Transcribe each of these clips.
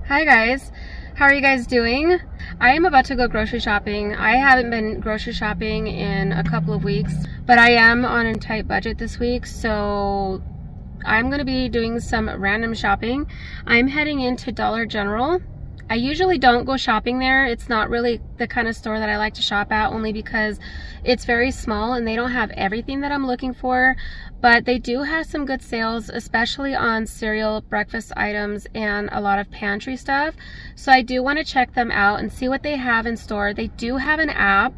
Hi guys, how are you guys doing? I am about to go grocery shopping. I haven't been grocery shopping in a couple of weeks, but I am on a tight budget this week, so I'm going to be doing some random shopping. I'm heading into Dollar General. I usually don't go shopping there. It's not really the kind of store that I like to shop at, only because it's very small and they don't have everything that I'm looking for, but they do have some good sales, especially on cereal, breakfast items, and a lot of pantry stuff. So I do want to check them out and see what they have in store. They do have an app,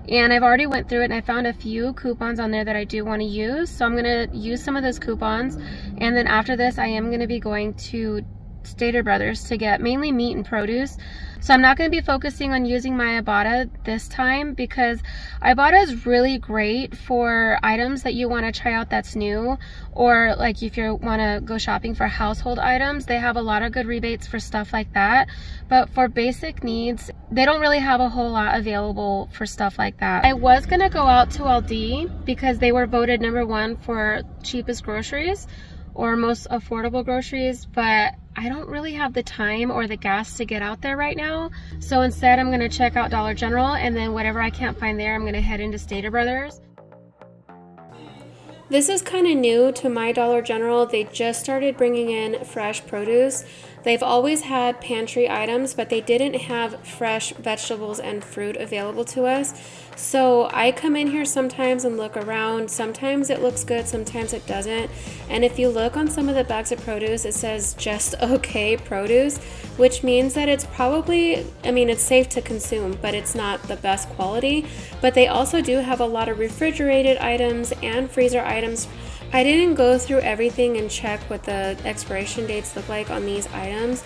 and I've already went through it and I found a few coupons on there that I do want to use. So I'm going to use some of those coupons, and then after this I am going to be going to Stater Brothers to get mainly meat and produce. So I'm not going to be focusing on using my Ibotta this time, because Ibotta is really great for items that you want to try out that's new, or like if you want to go shopping for household items, they have a lot of good rebates for stuff like that. But for basic needs, they don't really have a whole lot available for stuff like that. I was going to go out to Aldi because they were voted #1 for cheapest groceries or most affordable groceries, but I don't really have the time or the gas to get out there right now. So instead I'm gonna check out Dollar General, and then whatever I can't find there, I'm gonna head into Stater Brothers. This is kind of new to my Dollar General. They just started bringing in fresh produce. They've always had pantry items, but they didn't have fresh vegetables and fruit available to us. So I come in here sometimes and look around. Sometimes it looks good, sometimes it doesn't. And if you look on some of the bags of produce, it says just okay produce, which means that it's probably, I mean, it's safe to consume, but it's not the best quality. But they also do have a lot of refrigerated items and freezer items. I didn't go through everything and check what the expiration dates look like on these items,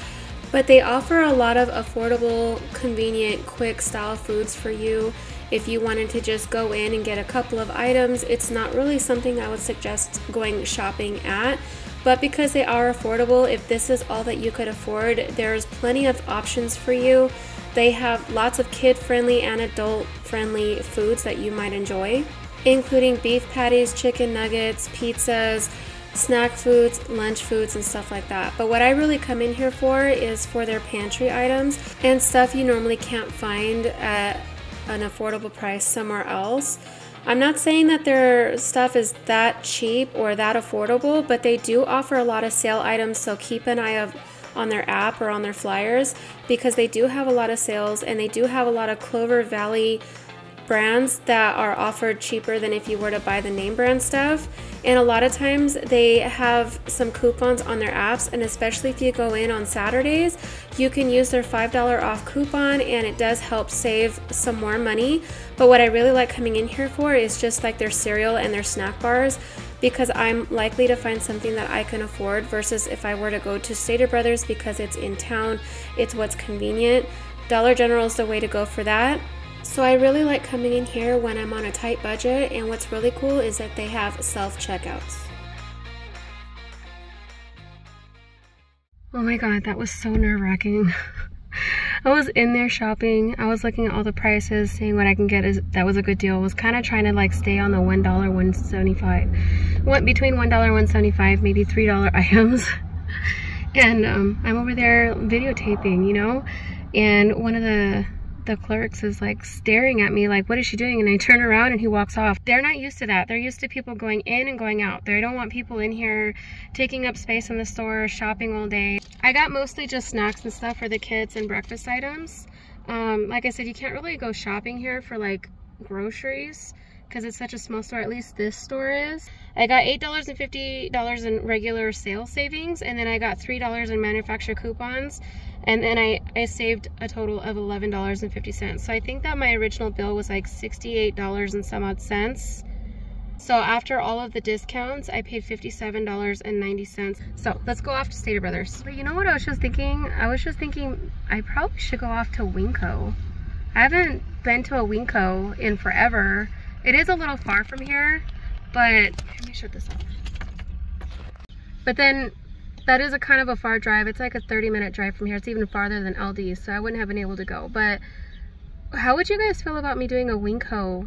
but they offer a lot of affordable, convenient, quick style foods for you. If you wanted to just go in and get a couple of items, it's not really something I would suggest going shopping at. But because they are affordable, if this is all that you could afford, there's plenty of options for you. They have lots of kid-friendly and adult-friendly foods that you might enjoy, including beef patties, chicken nuggets, pizzas, snack foods, lunch foods, and stuff like that. But what I really come in here for is for their pantry items and stuff you normally can't find at an affordable price somewhere else. I'm not saying that their stuff is that cheap or that affordable, but they do offer a lot of sale items, so keep an eye out on their app or on their flyers, because they do have a lot of sales, and they do have a lot of Clover Valley brands that are offered cheaper than if you were to buy the name brand stuff. And a lot of times they have some coupons on their apps, and especially if you go in on Saturdays, you can use their $5 off coupon, and it does help save some more money. But what I really like coming in here for is just like their cereal and their snack bars, because I'm likely to find something that I can afford versus if I were to go to Stater Brothers, because it's in town, it's what's convenient. Dollar General is the way to go for that. So I really like coming in here when I'm on a tight budget, and what's really cool is that they have self-checkouts. Oh my god, that was so nerve-wracking. I was in there shopping, I was looking at all the prices, seeing what I can get that was a good deal. I was kind of trying to like stay on the $1, $1.75. Went between $1 and $1.75, maybe $3 items. And I'm over there videotaping, you know, and one of the clerks is like staring at me like, what is she doing? And I turn around and he walks off. They're not used to that. They're used to people going in and going out. They don't want people in here taking up space in the store, shopping all day. I got mostly just snacks and stuff for the kids and breakfast items. Like I said, you can't really go shopping here for like groceries because it's such a small store. At least this store is. I got $8.50 in regular sales savings, and then I got $3 in manufacturer coupons. And then I saved a total of $11.50. So I think that my original bill was like $68 and some odd cents. So after all of the discounts, I paid $57.90. So let's go off to Stater Brothers. But you know what I was just thinking? I was just thinking I probably should go off to Winco. I haven't been to a Winco in forever. It is a little far from here, but let me shut this off. But then that is a kind of a far drive. It's like a 30-minute drive from here. It's even farther than LD, so I wouldn't have been able to go. But how would you guys feel about me doing a Winco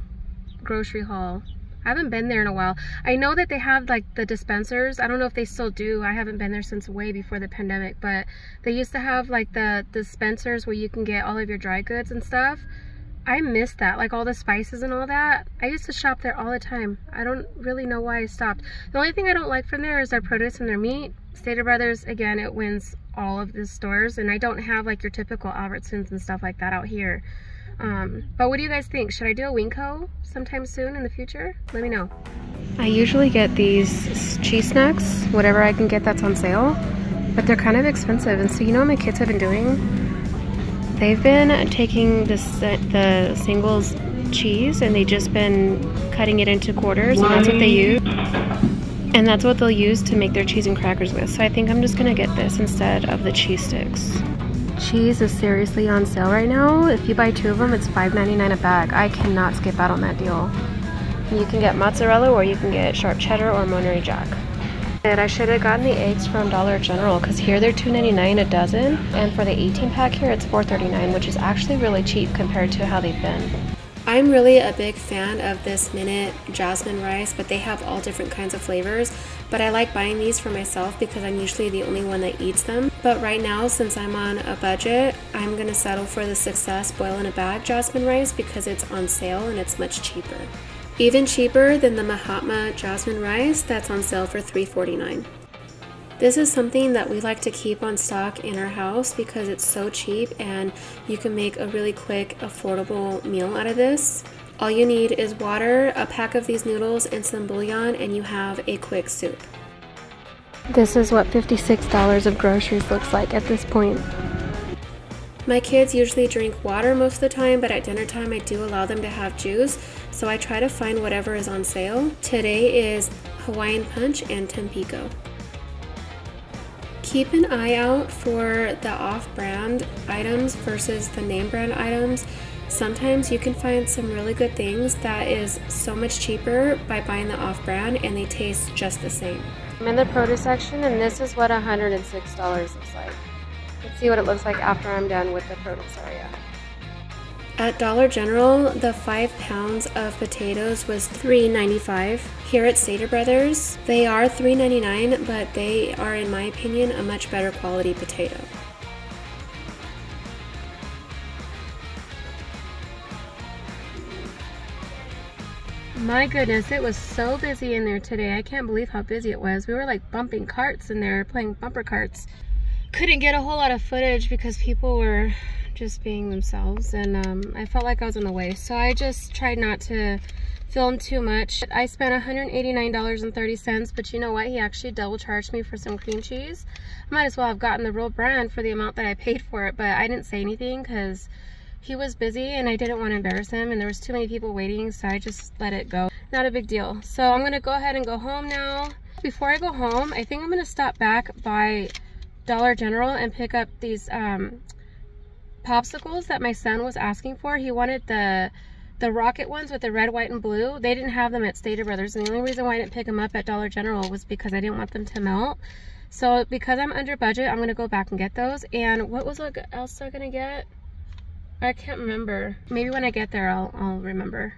grocery haul? I haven't been there in a while. I know that they have like the dispensers. I don't know if they still do. I haven't been there since way before the pandemic, but they used to have like the dispensers where you can get all of your dry goods and stuff. I miss that, like all the spices and all that. I used to shop there all the time. I don't really know why I stopped. The only thing I don't like from there is their produce and their meat. Stater Brothers, again, it wins all of the stores, and I don't have like your typical Albertsons and stuff like that out here. But what do you guys think? Should I do a Winco sometime soon in the future? Let me know. I usually get these cheese snacks, whatever I can get that's on sale, but they're kind of expensive. And so you know what my kids have been doing? They've been taking the singles cheese and they've just been cutting it into quarters, and that's what they use. And that's what they'll use to make their cheese and crackers with. So I think I'm just gonna get this instead of the cheese sticks. Cheese is seriously on sale right now. If you buy 2 of them, it's $5.99 a bag. I cannot skip out on that deal. You can get mozzarella, or you can get sharp cheddar or Monterey Jack. And I should have gotten the eggs from Dollar General, because here they're $2.99 a dozen, and for the 18 pack here it's $4.39, which is actually really cheap compared to how they've been. I'm really a big fan of this Minute Jasmine rice, but they have all different kinds of flavors. But I like buying these for myself because I'm usually the only one that eats them. But right now, since I'm on a budget, I'm gonna settle for the Success Boil in a Bag Jasmine rice because it's on sale and it's much cheaper. Even cheaper than the Mahatma Jasmine rice that's on sale for $3.49. This is something that we like to keep on stock in our house because it's so cheap and you can make a really quick, affordable meal out of this. All you need is water, a pack of these noodles, and some bouillon, and you have a quick soup. This is what $56 of groceries looks like at this point. My kids usually drink water most of the time, but at dinner time I do allow them to have juice, so I try to find whatever is on sale. Today is Hawaiian Punch and Tampico. Keep an eye out for the off-brand items versus the name brand items. Sometimes you can find some really good things that is so much cheaper by buying the off-brand, and they taste just the same. I'm in the produce section, and this is what $106 looks like. Let's see what it looks like after I'm done with the produce area. At Dollar General, the 5 pounds of potatoes was $3.95. Here at Stater Brothers, they are $3.99, but they are, in my opinion, a much better quality potato. My goodness, it was so busy in there today. I can't believe how busy it was. We were like bumping carts in there, playing bumper carts. Couldn't get a whole lot of footage because people were just being themselves, and I felt like I was in the way, so I just tried not to film too much. I spent $189.30, but you know what? He actually double charged me for some cream cheese. I might as well have gotten the real brand for the amount that I paid for it, but I didn't say anything because he was busy and I didn't want to embarrass him, and there was too many people waiting, so I just let it go. Not a big deal. So I'm gonna go ahead and go home now. Before I go home, I think I'm gonna stop back by Dollar General and pick up these popsicles that my son was asking for. He wanted the rocket ones with the red, white, and blue. They didn't have them at Stater Brothers, and the only reason why I didn't pick them up at Dollar General was because I didn't want them to melt. So because I'm under budget, I'm gonna go back and get those. And what was else I gonna get? I can't remember. Maybe when I get there I'll remember.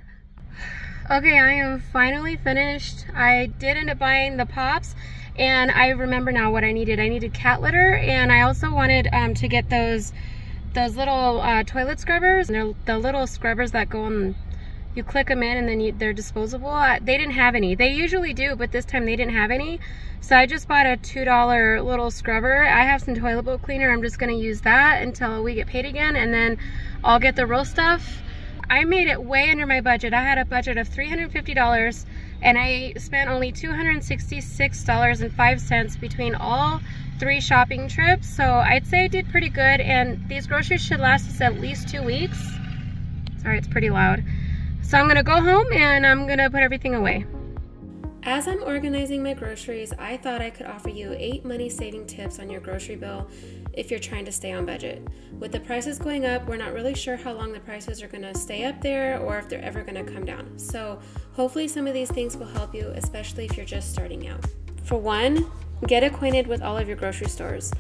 Okay, I am finally finished. I did end up buying the pops, and I remember now what I needed. I needed cat litter, and I also wanted to get those little toilet scrubbers. They're the little scrubbers that go on, you click them in and then they're disposable. They didn't have any. They usually do, but this time they didn't have any. So I just bought a $2 little scrubber. I have some toilet bowl cleaner. I'm just gonna use that until we get paid again, and then I'll get the real stuff. I made it way under my budget. I had a budget of $350 and I spent only $266.05 between all 3 shopping trips. So I'd say I did pretty good, and these groceries should last us at least 2 weeks. Sorry, it's pretty loud. So I'm gonna go home and I'm gonna put everything away. As I'm organizing my groceries, I thought I could offer you 8 money-saving tips on your grocery bill if you're trying to stay on budget. With the prices going up, we're not really sure how long the prices are gonna stay up there or if they're ever gonna come down. So hopefully some of these things will help you, especially if you're just starting out. For one, get acquainted with all of your grocery stores.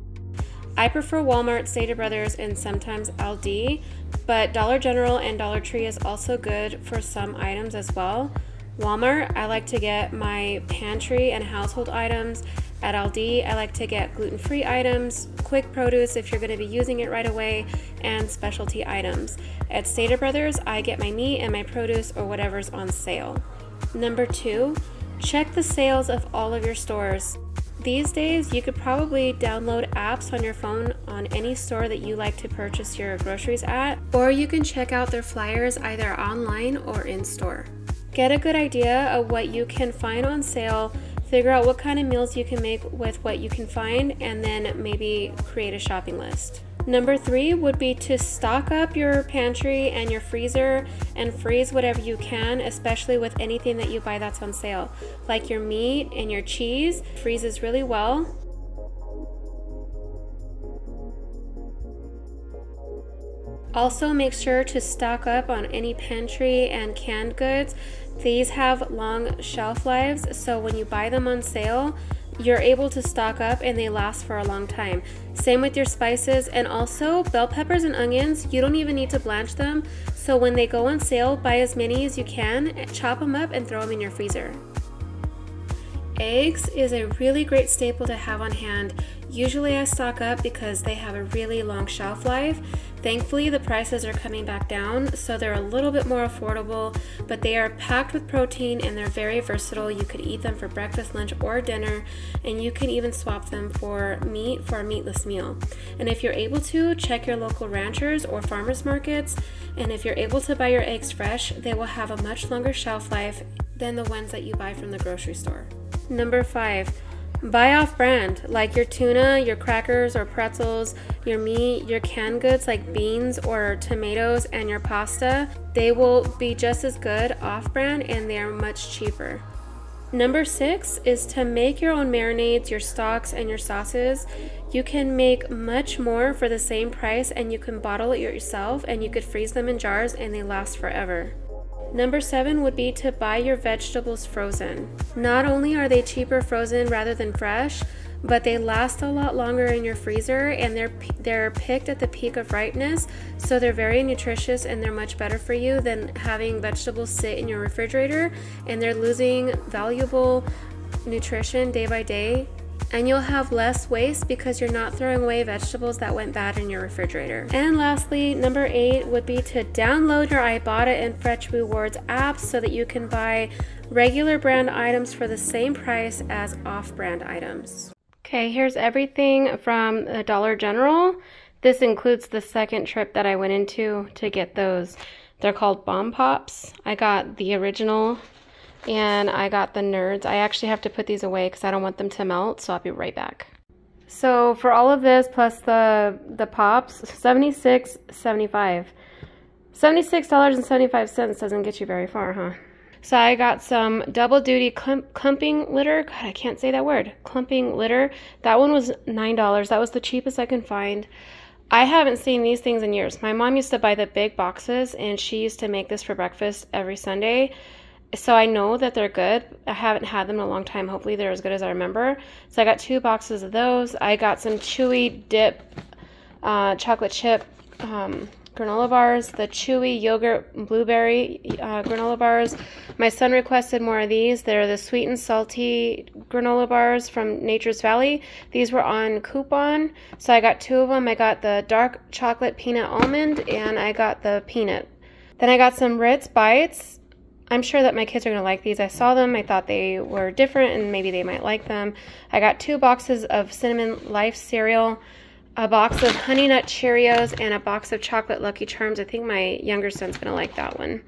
I prefer Walmart, Stater Brothers, and sometimes Aldi, but Dollar General and Dollar Tree is also good for some items as well. Walmart, I like to get my pantry and household items. At Aldi, I like to get gluten-free items, quick produce if you're going to be using it right away, and specialty items. At Stater Brothers, I get my meat and my produce or whatever's on sale. Number 2, check the sales of all of your stores. These days, you could probably download apps on your phone on any store that you like to purchase your groceries at, or you can check out their flyers either online or in store. Get a good idea of what you can find on sale, figure out what kind of meals you can make with what you can find, and then maybe create a shopping list. Number 3 would be to stock up your pantry and your freezer and freeze whatever you can, especially with anything that you buy that's on sale. Like your meat and your cheese, freezes really well. Also, make sure to stock up on any pantry and canned goods. These have long shelf lives, so when you buy them on sale, you're able to stock up and they last for a long time. Same with your spices, and also bell peppers and onions, you don't even need to blanch them. So when they go on sale, buy as many as you can, chop them up and throw them in your freezer. Eggs is a really great staple to have on hand. Usually I stock up because they have a really long shelf life. Thankfully, the prices are coming back down, so they're a little bit more affordable, but they are packed with protein and they're very versatile. You could eat them for breakfast, lunch, or dinner, and you can even swap them for meat for a meatless meal. And if you're able to, check your local ranchers or farmers markets, and if you're able to buy your eggs fresh, they will have a much longer shelf life than the ones that you buy from the grocery store. Number 5, buy off-brand, like your tuna, your crackers or pretzels, your meat, your canned goods like beans or tomatoes, and your pasta. They will be just as good off-brand and they are much cheaper. Number 6 is to make your own marinades, your stocks, and your sauces. You can make much more for the same price, and you can bottle it yourself, and you could freeze them in jars and they last forever. Number 7 would be to buy your vegetables frozen. Not only are they cheaper frozen rather than fresh, but they last a lot longer in your freezer, and they're picked at the peak of ripeness, so they're very nutritious and they're much better for you than having vegetables sit in your refrigerator, and they're losing valuable nutrition day by day. And you'll have less waste because you're not throwing away vegetables that went bad in your refrigerator. And lastly, number 8 would be to download your Ibotta and Fresh Rewards apps so that you can buy regular brand items for the same price as off-brand items. Okay, here's everything from the Dollar General. This includes the second trip that I went into to get those. They're called Bomb Pops. I got the original and I got the Nerds. I actually have to put these away because I don't want them to melt, so I'll be right back. So for all of this plus the pops, $76.75. $76.75 doesn't get you very far, huh? So I got some double duty clumping litter. God, I can't say that word. Clumping litter. That one was $9. That was the cheapest I can find. I haven't seen these things in years. My mom used to buy the big boxes, and she used to make this for breakfast every Sunday. So I know that they're good. I haven't had them in a long time. Hopefully they're as good as I remember. So I got 2 boxes of those. I got some Chewy Dip chocolate chip granola bars, the Chewy yogurt blueberry granola bars. My son requested more of these. They're the sweet and salty granola bars from Nature's Valley. These were on coupon, so I got 2 of them. I got the dark chocolate peanut almond, and I got the peanut. Then I got some Ritz Bites. I'm sure that my kids are going to like these. I saw them. I thought they were different and maybe they might like them. I got 2 boxes of Cinnamon Life cereal, a box of Honey Nut Cheerios, and a box of Chocolate Lucky Charms. I think my younger son's going to like that one.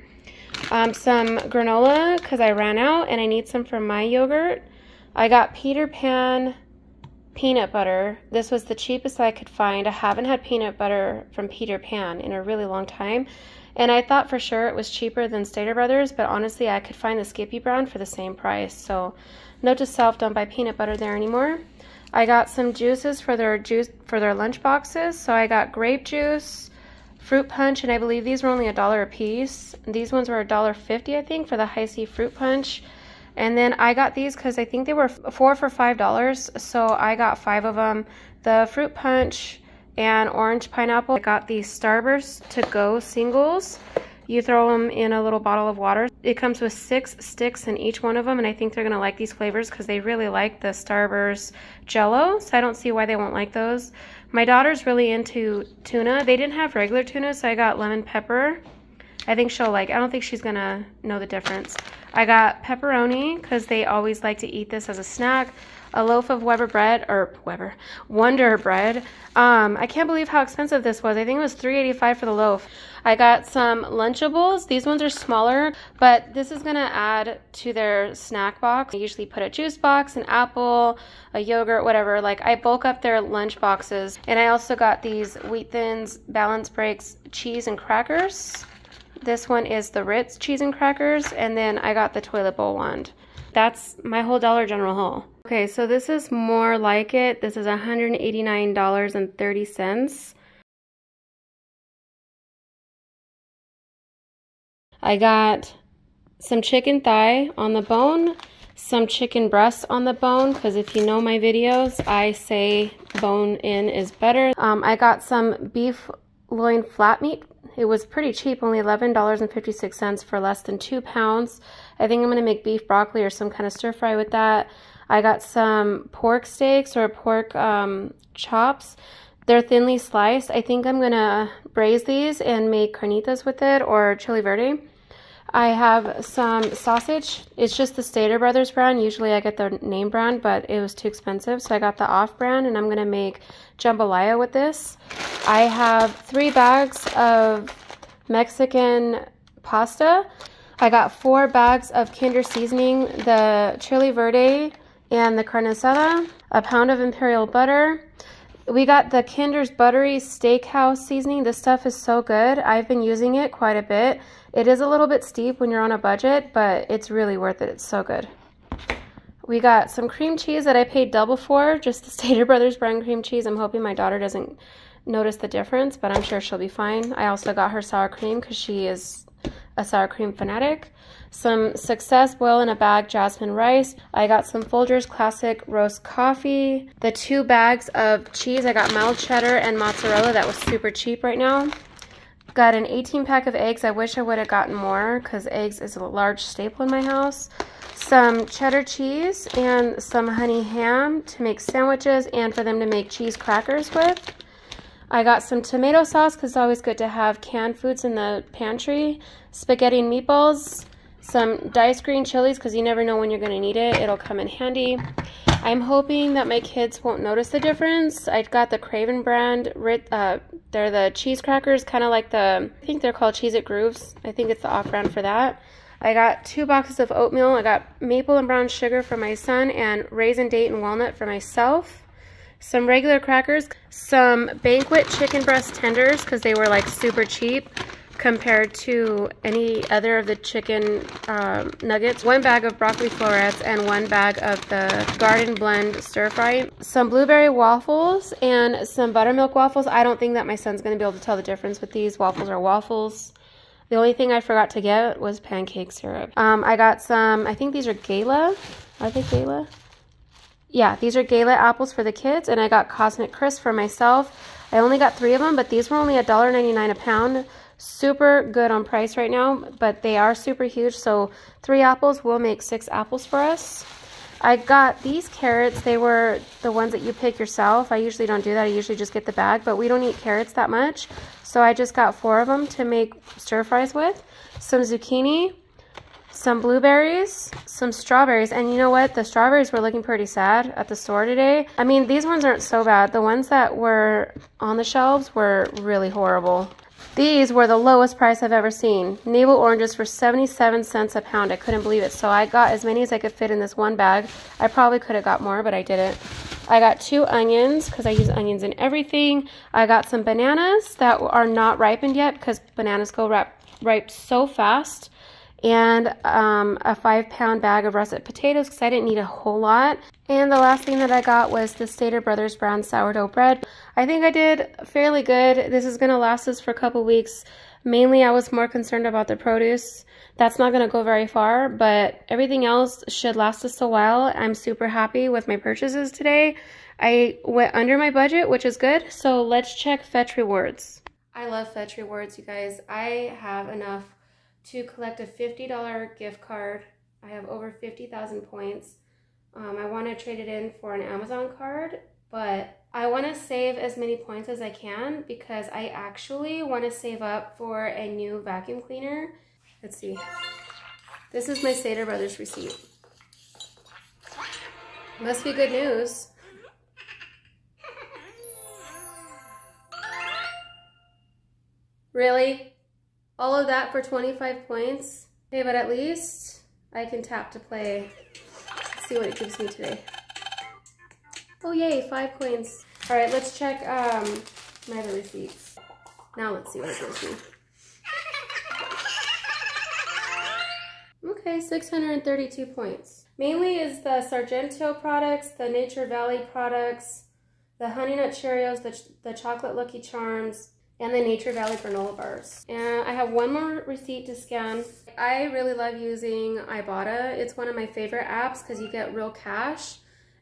Some granola because I ran out and I need some for my yogurt. I got Peter Pan peanut butter. This was the cheapest I could find. I haven't had peanut butter from Peter Pan in a really long time. And I thought for sure it was cheaper than Stater Brothers, but honestly I could find the Skippy brand for the same price. So note to self, don't buy peanut butter there anymore. I got some juices for their lunch boxes. So I got grape juice, fruit punch, and I believe these were only $1 a piece. These ones were $1.50 I think for the High C fruit punch. And then I got these because I think they were 4 for $5, so I got 5 of them. The fruit punch and orange pineapple. I got these Starburst to go singles, You throw them in a little bottle of water. It comes with 6 sticks in each one of them, and I think they're gonna like these flavors because they really like the Starburst Jell-O, so I don't see why they won't like those. My daughter's really into tuna. They didn't have regular tuna, so I got lemon pepper. I think she'll like, I don't think she's gonna know the difference. I got pepperoni because they always like to eat this as a snack. A loaf of Wonder bread. I can't believe how expensive this was. I think it was $3.85 for the loaf. I got some Lunchables. These ones are smaller, but this is gonna add to their snack box. I usually put a juice box, an apple, a yogurt, whatever. Like, I bulk up their lunch boxes. And I also got these Wheat Thins Balance Breaks cheese and crackers. This one is the Ritz cheese and crackers, and then I got the toilet bowl wand. That's my whole Dollar General haul. Okay, so this is more like it. This is $189.30. I got some chicken thigh on the bone, some chicken breast on the bone, because if you know my videos, I say bone in is better. I got some beef loin flat meat. It was pretty cheap, only $11.56 for less than 2 pounds. I think I'm gonna make beef broccoli or some kind of stir fry with that. I got some pork steaks or pork chops. They're thinly sliced. I think I'm gonna braise these and make carnitas with it or chili verde. I have some sausage. It's just the Stater Brothers brand. Usually I get the name brand, but it was too expensive, so I got the off brand, and I'm gonna make jambalaya with this. I have 3 bags of Mexican pasta. I got 4 bags of Kinder seasoning, the chili verde and the carne asada, a pound of imperial butter. We got the Kinder's buttery steakhouse seasoning. This stuff is so good. I've been using it quite a bit. It is a little bit steep when you're on a budget, but it's really worth it. It's so good. We got some cream cheese that I paid double for, just the Stater Brothers brand cream cheese. I'm hoping my daughter doesn't notice the difference, but I'm sure she'll be fine. I also got her sour cream because she is a sour cream fanatic. Some Success boil in a bag jasmine rice. I got some Folgers classic roast coffee. The 2 bags of cheese. I got mild cheddar and mozzarella. That was super cheap right now. Got an 18 pack of eggs. I wish I would have gotten more because eggs is a large staple in my house. Some cheddar cheese and some honey ham to make sandwiches and for them to make cheese crackers with. I got some tomato sauce because it's always good to have canned foods in the pantry. Spaghetti and meatballs. Some diced green chilies because you never know when you're going to need it. It'll come in handy. I'm hoping that my kids won't notice the difference. I got the Craven brand. They're the cheese crackers, kind of like I think they're called Cheez-It Grooves. I think it's the off-brand for that. I got 2 boxes of oatmeal. I got maple and brown sugar for my son and raisin, date, and walnut for myself. Some regular crackers. Some Banquet chicken breast tenders because they were like super cheap compared to any other of the chicken nuggets. 1 bag of broccoli florets and 1 bag of the garden blend stir fry. Some blueberry waffles and some buttermilk waffles. I don't think that my son's gonna be able to tell the difference with these. Waffles are waffles. The only thing I forgot to get was pancake syrup. I got some, I think these are Gala. Are they Gala? Yeah, these are Gala apples for the kids, and I got Cosmic Crisp for myself. I only got 3 of them, but these were only $1.99 a pound. Super good on price right now, but they are super huge, so 3 apples will make 6 apples for us. I got these carrots. They were the ones that you pick yourself. I usually don't do that. I usually just get the bag, but we don't eat carrots that much, so I just got 4 of them to make stir fries with. Some zucchini, some blueberries, some strawberries, and you know what? The strawberries were looking pretty sad at the store today. I mean, these ones aren't so bad. The ones that were on the shelves were really horrible. These were the lowest price I've ever seen. Navel oranges for 77 cents a pound. I couldn't believe it. So I got as many as I could fit in this 1 bag. I probably could have got more, but I didn't. I got 2 onions because I use onions in everything. I got some bananas that are not ripened yet because bananas go ripe so fast. And a 5-pound bag of russet potatoes because I didn't need a whole lot. And the last thing that I got was the Stater Brothers brand sourdough bread. I think I did fairly good. This is going to last us for a couple weeks. Mainly I was more concerned about the produce. That's not going to go very far, but everything else should last us a while. I'm super happy with my purchases today. I went under my budget, which is good. So let's check Fetch Rewards. I love Fetch Rewards, you guys. I have enough to collect a $50 gift card. I have over 50,000 points. I want to trade it in for an Amazon card, but I want to save as many points as I can because I actually want to save up for a new vacuum cleaner. Let's see. This is my Stater Brothers receipt. Must be good news. Really? All of that for 25 points? Okay, but at least I can tap to play. Let's see what it gives me today. Oh yay, 5 coins. All right, let's check my other receipts. Now let's see what it gives me. Okay, 632 points. Mainly is the Sargento products, the Nature Valley products, the Honey Nut Cheerios, the Chocolate Lucky Charms, and the Nature Valley granola bars. And I have one more receipt to scan. I really love using Ibotta. It's one of my favorite apps because you get real cash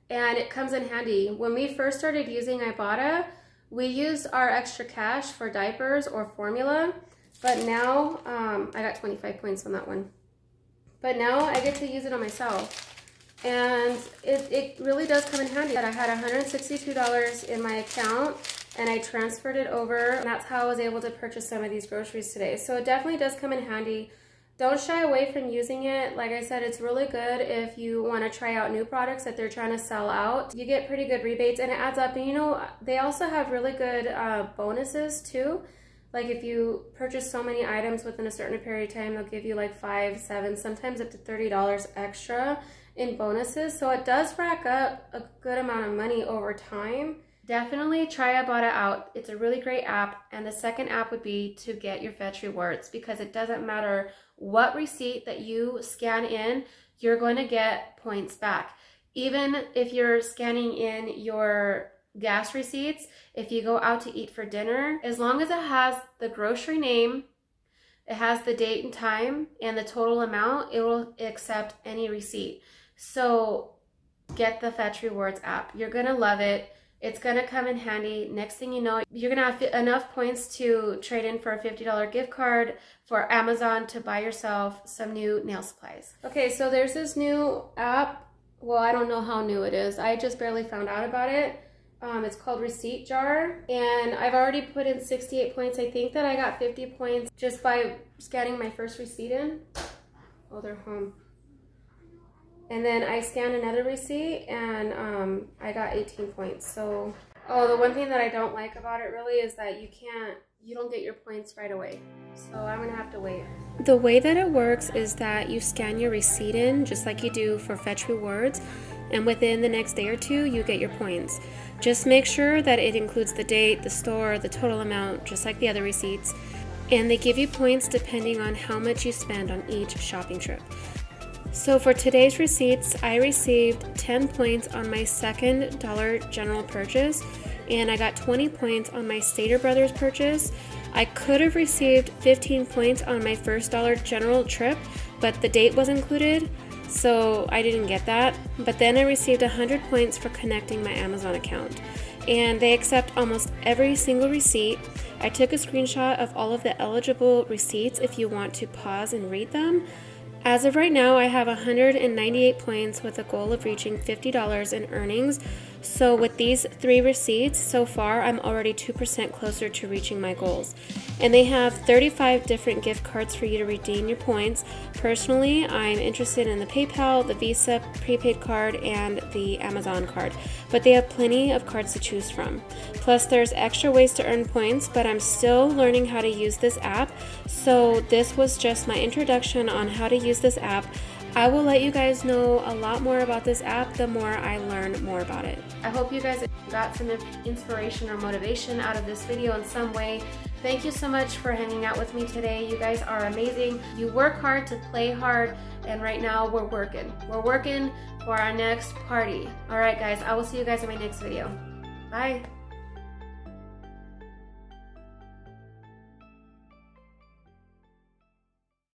and it comes in handy. When we first started using Ibotta, we used our extra cash for diapers or formula, but now I got 25 points on that one. But now I get to use it on myself. And it really does come in handy. I had $162 in my account and I transferred it over, and that's how I was able to purchase some of these groceries today. So it definitely does come in handy. Don't shy away from using it. Like I said, it's really good if you want to try out new products that they're trying to sell out. You get pretty good rebates and it adds up. And you know, they also have really good bonuses too. Like if you purchase so many items within a certain period of time, they'll give you like 5, 7, sometimes up to $30 extra in bonuses. So it does rack up a good amount of money over time. Definitely try Ibotta out. It's a really great app. And the second app would be to get your Fetch Rewards, because it doesn't matter what receipt that you scan in, you're going to get points back. Even if you're scanning in your gas receipts, if you go out to eat for dinner, as long as it has the grocery name, it has the date and time and the total amount, it will accept any receipt. So get the Fetch Rewards app. You're gonna love it. It's gonna come in handy. Next thing you know, you're gonna have enough points to trade in for a $50 gift card for Amazon to buy yourself some new nail supplies. Okay, so there's this new app. Well, I don't know how new it is. I just barely found out about it. It's called Receipt Jar, and I've already put in 68 points. I think that I got 50 points just by scanning my first receipt in. Oh, they're home. And then I scanned another receipt and I got 18 points. So, oh, the one thing that I don't like about it really is that you don't get your points right away. So I'm gonna have to wait. The way that it works is that you scan your receipt in just like you do for Fetch Rewards, and within the next day or two, you get your points. Just make sure that it includes the date, the store, the total amount, just like the other receipts. And they give you points depending on how much you spend on each shopping trip. So for today's receipts, I received 10 points on my second Dollar General purchase, and I got 20 points on my Stater Brothers purchase. I could have received 15 points on my first Dollar General trip, but the date was included, so I didn't get that. But then I received 100 points for connecting my Amazon account, and they accept almost every single receipt. I took a screenshot of all of the eligible receipts if you want to pause and read them. As of right now, I have 198 points with a goal of reaching $50 in earnings. So with these 3 receipts so far, I'm already 2% closer to reaching my goals. And they have 35 different gift cards for you to redeem your points. Personally, I'm interested in the PayPal, the Visa prepaid card, and the Amazon card. But they have plenty of cards to choose from. Plus, there's extra ways to earn points, but I'm still learning how to use this app. So this was just my introduction on how to use this app. I will let you guys know a lot more about this app the more I learn more about it. I hope you guys got some inspiration or motivation out of this video in some way. Thank you so much for hanging out with me today. You guys are amazing. You work hard to play hard, and right now we're working. We're working for our next party. All right, guys, I will see you guys in my next video. Bye.